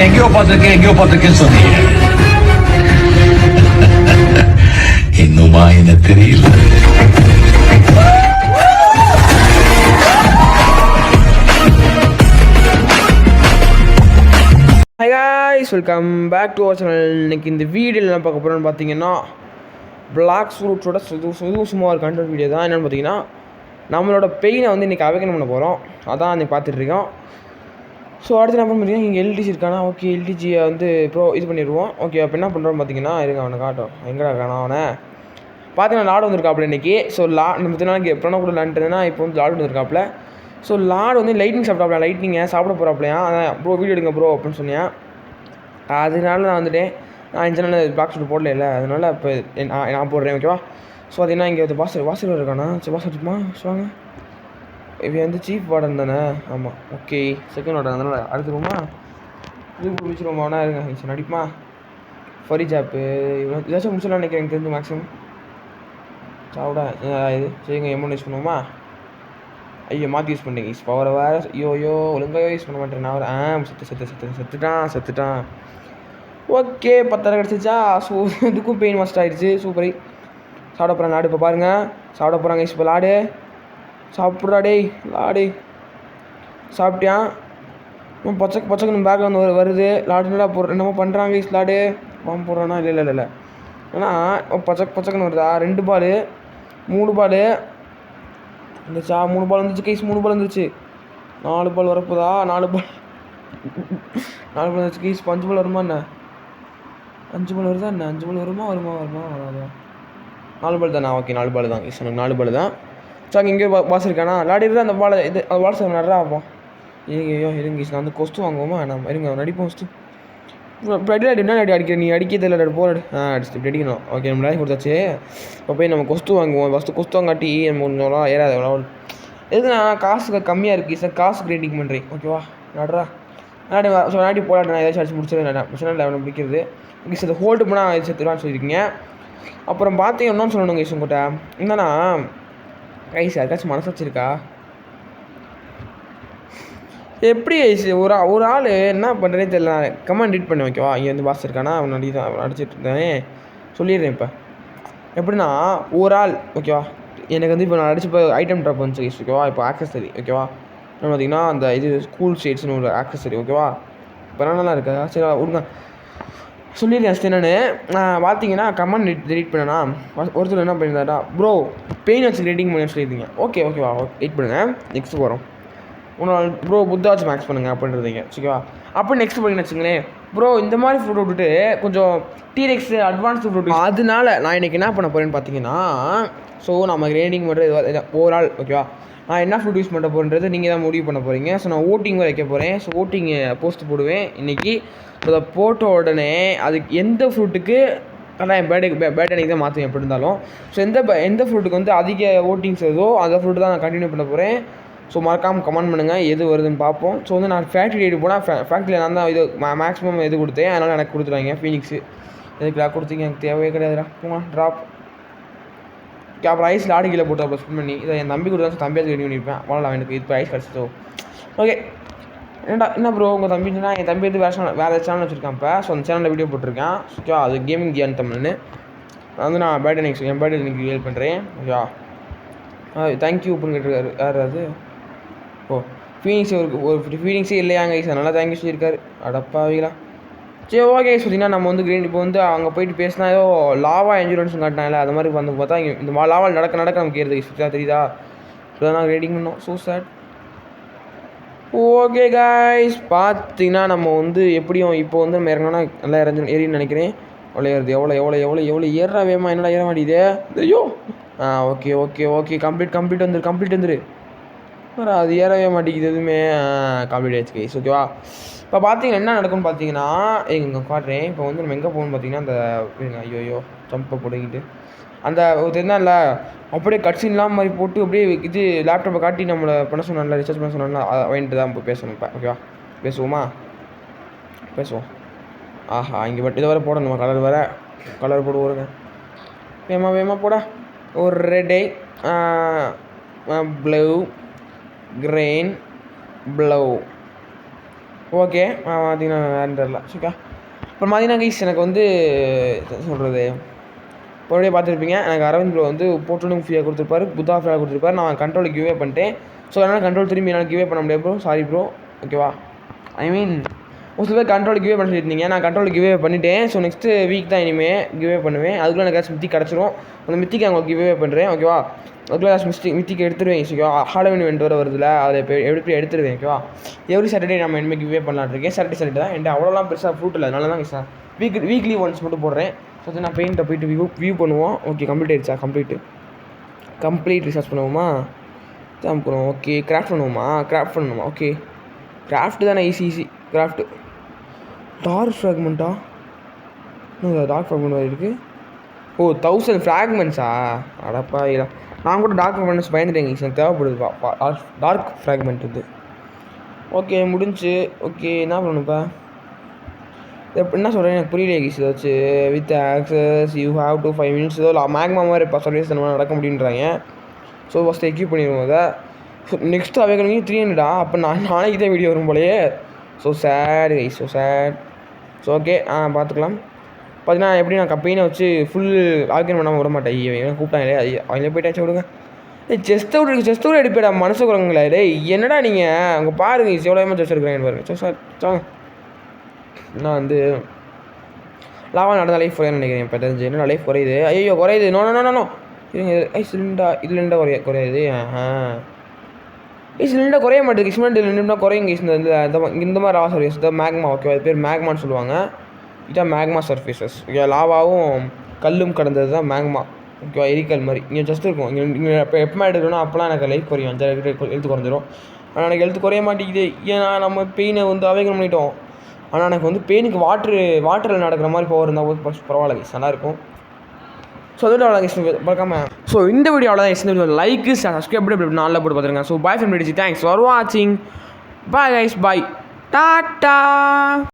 எங்கேயோ பார்த்திருக்கேன்னு சொன்னீங்க. இன்னுமா என்ன தெரியல. Hi guys, welcome back to our channel. இன்றைக்கி இந்த வீடியோவில் என்ன பார்க்க போகிறோன்னு பார்த்தீங்கன்னா, பிளாக் ஃப்ரூட்ஸோட சும்மா ஒரு கண்டென்ட் வீடியோ தான். என்னென்னு பார்த்தீங்கன்னா, நம்மளோட பெயினை வந்து இன்றைக்கி அவேக்கன் பண்ண போகிறோம். அதான் இன்றைக்கி பார்த்துட்ருக்கோம். ஸோ அடுத்து என்ன பண்ண பார்த்தீங்கன்னா, இங்கே எல்டிஜி இருக்கானா, ஓகே எல்டிஜியை வந்து இது பண்ணிடுவோம். ஓகே, அப்போ என்ன பண்ணுறோன்னு பார்த்தீங்கன்னா, இருங்க அவனை காட்டும். எங்கடா இருக்கானா அவனை பார்த்தீங்கன்னா, லாடு வந்திருக்காப்புல இன்றைக்கி. ஸோ நம்ம நாளைக்கு எப்போனா கூட விளாண்டுனா இப்போ வந்து லாடு வந்திருக்காப்புல. ஸோ லாடு வந்து லைட்னிங் சாப்பிட்டாப்ல, லைட்னிங்கை சாப்பிட போகிறாப்லையா. அதான் ப்ரோ வீடியோ எடுங்க ப்ரோ அப்படின்னு சொன்னேன். அதனால நான் வந்துட்டேன். நான் இந்த சேனலில் பிளாக் ஷூட் போடல இல்லை, அதனால் இப்போ நான் போடுறேன். ஓகேவா. ஸோ அது என்ன இங்கே வாசல் இருக்கானா. சரி வாசல் இருக்குமா சொல்லுவாங்க. இப்போ வந்து சீஃப் வார்டன் தானே. ஆமாம், ஓகே செகண்ட் வார்டன். அதனால் அடுத்துருமா இது முடிச்சிருவோம்னா இருங்க. சரி நடிப்புமா ஃபரி ஜாப்பு இவ்வளோ ஏதாச்சும் முடிச்சிடலாம் நினைக்கிறேன். எனக்கு தெரிஞ்சு மேக்ஸிமம் சாப்பிட இது சரிங்க. எமௌண்ட் யூஸ் பண்ணுவோமா. ஐயோ மாற்றி யூஸ் பண்ணிட்டேங்க. பவரை வேறு ஐயோ ஒழுங்காக யூஸ் பண்ண மாட்டேன் நான். செத்துட்டான். ஓகே 10,000 கிடச்சிச்சா. ஸோ இதுக்கும் பெயின் மஸ்ட் ஆகிடுச்சு. சூப்பரை சாப்பிட போகிறேன். லாடு இப்போ பாருங்கள் சாப்பிட போகிறாங்க. இப்போ லாடு சாப்பிட்றா டேய். லாடு சாப்பிட்டியான். பச்சைக்கு பேக்கில் வந்து வருது. லாடு நல்லா என்னமோ பண்ணுறாங்க. லாடு பாம்பு போடுறானா இல்லை ஏன்னா பச்சைக்குன்னு வருதா. 2 பால் 3 பால் வந்துச்சா. 3 பால் வந்துச்சு கைஸ். 3 பால் வந்துருச்சு. 4 பால் வரப்போதா. 4 பால் வந்துச்சு கைஸ். 5 பால் வருமா என்ன. 5 பால் வருதா என்ன. 5 பால் வருமா வராதா. 4 பால் தானே. ஓகே 4 பால் தான் கைஸ். எனக்கு 4 பால் தான். ஸோ அங்கே எங்கேயோ பாஸ் இருக்கானா. விளையாடிட்டு அந்த பால் அந்த பால் சார் நடுறா ஆகும். ஐயோ இருங்க கைஸ். நான் வந்து கொஸ்து வாங்குவோமா நம்ம. இருங்க நடிப்போம் ஃபஸ்ட்டு. இப்போ என்ன அடிக்கிறேன் நீ. அடிக்கிறது இல்லை போராடு. அடிச்சு இப்படி அடிக்கணும். ஓகே நம்ம லைஃப் கொடுத்தாச்சு. இப்போ போய் நம்ம கொஸ்து வாங்குவோம். ஃபஸ்ட்டு கொஸ்து வாங்காட்டி நம்ம ஒன்றா ஏறாது. எதுனா காசு கம்மியாக இருக்குது சார். காசு கிரேட்டிங் பண்ணுறேன். ஓகேவா நடுறா நாடி போராடு. நான் ஏதாச்சும் அடிச்சு முடிச்சிருவேன். பிரச்சனை இல்லை அவனை பிடிக்கிறது. ஓகே சார் ஹோல்டு பண்ணால் செத்துருவான்னு சொல்லியிருக்கீங்க. அப்புறம் பார்த்தீங்கன்னா சொல்லணும் கைஸ் உங்கள்கிட்ட என்னன்னா கைஸ் யாருக்காச்சும் மனசு வச்சுருக்கா எப்படி ஒரு ஆள் என்ன பண்ணுறதே தெரியல. கமெண்ட் ரீட் பண்ணி ஓகேவா. இங்கே வந்து பாஸ் இருக்கானா அவன் அடிச்சுட்டு இருந்தேன் சொல்லிடுறேன். இப்போ எப்படின்னா ஒரு ஆள் ஓகேவா. எனக்கு வந்து இப்போ நான் அடிச்சு ஐட்டம் ட்ராப் வந்துச்சு ஓகேவா. இப்போ ஆக்சஸரி ஓகேவா. பார்த்திங்கன்னா அந்த இது ஸ்கூல் ஷேட்ஸ்னு ஒரு ஆக்சஸரி ஓகேவா. இப்போ நல்லா இருக்கா. சரி விடுங்க சொல்லிடுறேன். நான் பார்த்தீங்கன்னா கமெண்ட் ரீட் பண்ணேன்னா ஒருத்தர் என்ன பண்ணியிருந்தாரா ப்ரோ பெயின் வச்சு ரேட்டிங் பண்ணி சொல்லியிருந்தீங்க. ஓகேவா வெயிட் பண்ணுங்கள். நெக்ஸ்ட் வரும் உன்னால் ப்ரோ புத்தாச்சு மேக்ஸ் பண்ணுங்கள் அப்படின்றீங்க ஓகேவா. அப்போ நெக்ஸ்ட் பண்ணிங்கன்னு வச்சுங்களேன் ப்ரோ இந்த மாதிரி ஃபுட் விட்டுட்டு கொஞ்சம் டீரெக்ஸ் அட்வான்ஸ் ஃபுட். அதனால நான் இன்றைக்கி என்ன பண்ண போகிறேன்னு பார்த்தீங்கன்னா ஸோ நம்ம ரேட்டிங் பண்ணுறது ஓவரால் ஓகேவா. நான் என்ன ஃபுட் யூஸ் பண்ண போகிறேன்றது நீங்கள் தான் முடிவு பண்ண போகிறீங்க. ஸோ நான் ஓட்டிங் வைக்க போகிறேன். ஸோ ஓட்டிங் போஸ்ட் போடுவேன் இன்றைக்கி. ஸோ அதை போட்ட உடனே அதுக்கு எந்த ஃப்ரூட்டுக்கு ஆனால் என் பேட்டே அன்றைக்கி தான் மாற்றுவேன் எப்படி இருந்தாலும். ஸோ எந்த ஃப்ரூட்டுக்கு வந்து அதிக ஓட்டிங்ஸ் வருதோ அந்த ஃப்ரூட்டு தான் நான் கண்டினியூ பண்ண போகிறேன். ஸோ மறக்காமல் கமெண்ட் பண்ணுங்கள் எது வருதுன்னு பார்ப்போம். ஸோ வந்து நான் ஃபேக்ட்ரி ஐடி போனால் ஃபேக்ட்ரியில் நான் தான் இது மேக்ஸிமம் எது கொடுத்தேன். அதனால் எனக்கு கொடுத்துருவாங்க ஃபீனிக்ஸு. எதுக்குடா கொடுத்தீங்க எனக்கு தேவையே கிடையாதுடா. போங்க ட்ராப். அப்புறம் ஐஸில் ஆடு கீழே போட்டு அப்புறம் ஸ்பின் பண்ணி இதை என் தம்பி கொடுத்தா தம்பியாக ரெடி பண்ணியிருப்பேன். அவ்வளோ எனக்கு இப்போ ஐஸ் கிடச்சிட்டோ. ஓகே என்ன ப்ரோ உங்கள் தம்பின்னா என் தம்பி வந்து வேறு சேனல் வச்சுருக்கேன். இப்போ ஸோ அந்த சேனலில் வீடியோ போட்டிருக்கேன். ஓகே அது கேமிங் கியான் தமிழ்னு வந்து நான் பேட்டே நெக்ஸ்ட் என் பேட்டே எனக்கு ஹெல்ப் பண்ணுறேன். ஓகே தேங்க்யூ அப்படின்னு கேட்டிருக்காரு. யார் அது. ஓ ஃபீனிக்ஸ் ஒரு ஃபீனிக்ஸே இல்லையாங்க ஐஸ். அதனால தேங்க்யூ சொல்லியிருக்காரு. அடப்பாவீங்களா. சரி ஓகே சொல்லிங்கன்னா நம்ம வந்து இப்போ வந்து அங்கே போயிட்டு பேசினா ஏதோ லாவா என்ஜூரன்ஸ் காட்டினால அது மாதிரி வந்து பார்த்தா இங்கே இந்த லாவால் நடக்க நமக்கு ஏறுது சுத்தா தெரியுதா. ஸோ நாங்கள் ரேட்டிங் பண்ணோம். So sad. ஓகே காய்ஸ் பார்த்தீங்கன்னா நம்ம வந்து எப்படியும் இப்போ வந்து நம்ம இறங்கினா நல்லா ஏறின்னு நினைக்கிறேன். எவ்வளோ ஏறுது எவ்வளோ ஏறா வேமா. என்னடா ஏற மாட்டேங்குது. ஐயோ ஓகே கம்ப்ளீட் வந்துரு. அது ஏறவே மாட்டேங்குது எதுவுமே. கம்ப்ளீட் ஆகிடுச்சு கைஸ் ஓகேவா. இப்போ பார்த்தீங்கன்னா என்ன நடக்கும்னு பார்த்தீங்கன்னா இங்கே காட்டுறேன். இப்போ வந்து நம்ம எங்கே போகணும்னு பார்த்தீங்கன்னா அந்த ஐயோ ஜம்பை போட்டுக்கிட்டு அந்த தெரிந்தால அப்படியே கட்சின்லாம் மாதிரி போட்டு அப்படியே இது லேப்டாப்பை காட்டி நம்மளை பண்ண சொன்னால ரிசர்ச் பண்ண சொன்னால வாங்கிட்டு தான் இப்போ பேசணும். இப்போ ஓகேவா பேசுவோம். ஆஹா இங்கே பட் இதை வேறு போடணும். கலர் போடு வருங்க. வேமா போட ஒரு ரெட்டை ப்ளூ கிரீன் ப்ளூ. ஓகே பார்த்தீங்கன்னா வேறு தெரில சரிக்கா. அப்புறம் பார்த்தீங்கன்னா கைஸ் எனக்கு வந்து சொல்கிறது மறுபடியும் பார்த்துருப்பீங்க. எனக்கு அரவிந்த் ப்ரோ வந்து போர்ட்டலும் ஃப்ரீயாக கொடுத்துருப்பாரு, புத்தா ஃப்ரீயாக கொடுத்துருப்பாரு. நான் கண்ட்ரோலுக்கு கிவ்வே பண்ணிட்டேன். ஸோ அதனால் கண்ட்ரோல் திரும்பி என்னால் கிவ்வே பண்ண முடியாது ப்ரோ, சாரி ப்ரோ, ஓகேவா. ஐ மீன் ஒரு சில பேர் கண்ட்ரோல் கிவ்வே பண்ண சொல்லியிருந்தீங்க, நான் கண்ட்ரோல் கிவ்வே பண்ணிட்டேன். ஸோ நெக்ஸ்ட்டு வீக் தான் இனிமேல் கிவ்வே பண்ணுவேன். அதுக்குள்ளே எனக்கு ஏதாச்சும் மித்தி கிடச்சிரும். அந்த மித்திக்கு அவங்களுக்கு கிவ்வே பண்ணுறேன், ஓகேவா. அதுக்குள்ளே ஏதாச்சும் மித்திக்கு எடுத்துருவேன், ஓகேவா. ஹாலோவின் இவெண்ட் வர வருதுல, அதை இப்போ எப்படி எடுத்துருவேன், ஓகேவா. எவ்ரி சாட்டர்டே நம்ம இனிமேல் கிவ்வே பண்ணலான்னு இருக்கேன். சாட்டர்டே தான் என்கிட்ட அவ்வளோலாம் பெருசாக ஃப்ரூட் இல்லை, அதனால தான் சார் வீக்லி ஒன்ஸ் மட்டும் போடுறேன். ஸோ நான் பெயிண்ட்டை போய்ட்டு வியூ பண்ணுவோம். ஓகே கம்ப்ளீட் ஆகிடுச்சா? கம்ப்ளீட் ரிசர்ச் பண்ணுவோமா? தான் போகிறோம். ஓகே கிராஃப்ட் பண்ணணுமா? ஓகே கிராஃப்ட்டு தானே, ஈஸி கிராஃப்ட்டு. டார்க் ஃப்ராக்மெண்ட்டா? இன்னும் டார்க் ஃப்ராக்மெண்ட் இருக்குது. ஓ 1000 ஃப்ராக்மெண்ட்ஸா? அடப்பா இல்லை, நான் கூட டார்க் ஃப்ராக்மெண்ட்ஸ் பயந்துட்டேங்க, எனக்கு தேவைப்படுதுப்பா டார்க் ஃப்ராக்மெண்ட் இது. ஓகே முடிஞ்சு. ஓகே என்ன பண்ணணும்ப்பா? என்ன சொல்கிறேன் எனக்கு புரியல கீஸ். ஏதாச்சும் with access you have to 5 minutes ஏதோ மேக்மா மாதிரி இப்போ சர்வீஸ் நம்ம நடக்க முடியுன்றாங்க. ஸோ ஃபஸ்ட்டு எக்யூப் பண்ணிடுவோம் அதை. நெக்ஸ்ட்டு அவைகளுக்கு 300 அப்போ நாளைக்கு தான் வீடியோ வரும் போலையே. So sad guys, so sad. So okay பார்த்துக்கலாம். பார்த்தீங்கன்னா எப்படி நான் கம்பெனியை வச்சு ஃபுல் ஆர்கன் பண்ணாமல் விட மாட்டேன். இவங்க கூப்பிட்டாங்களே அவங்களே போயிட்டாச்சு விடுங்க. செஸ்ட்டோட எடுப்பேடா மனசு குரங்களே. டேய் என்னடா நீங்கள் அங்கே பாருங்க எவ்வளோ செஸ் எடுக்கிறேன் பாருங்க. ஸோ சார் நான் வந்து லாவா நடந்த லைஃப் குறையான்னு நினைக்கிறேன். இப்போ தெரிஞ்சு என்ன லைஃப் குறையுது. ஐயோ குறையுது. நோ இருங்க. சிலிண்டா இதுலேண்டா குறையுது. சிலிண்டா குறைய மாட்டேங்குது. சிமெண்ட் இல்லைன்னா குறையுங்க. இந்த மாதிரி ராவா சர்ஃபேஸ் தான் மேக்மா, ஓகே. அது பேர் மேக்மான்னு சொல்லுவாங்க. இதான் மேக்மா சர்ஃபேஸஸ், ஓகே. லாவாவும் கல்லும் கடந்தது தான் மேக்மா, ஓகேவா. எரிக்கல் மாதிரி இங்கே ஜஸ்ட் இருக்கும். இங்கே எப்போ எடுக்கணும் அப்போலாம் எனக்கு லைஃப் குறையும், 5 எழுத்து குறைஞ்சிரும். ஆனால் எனக்கு எழுத்து குறைய மாட்டேங்குது. ஏன்னா நம்ம பெயினை வந்து அவேகன் பண்ணிட்டோம். ஆனால் எனக்கு வந்து பெயினுக்கு வாட்டரில் நடக்கிற மாதிரி பவர் இருந்தால் பரவாயில்ல கைஸ், நல்லாயிருக்கும். ஸோ அதோட அவ்வளோ பார்க்காம. ஸோ இந்த வீடியோ அவ்வளோதான். இந்த வீடியோ லைக்கு சப்ஸ்கிரைப் பண்ணி நல்லா போட்டு பார்த்துருங்க. So bye friend, thanks for வாட்சிங். பாய் கைஸ், பாய், டாட்டா.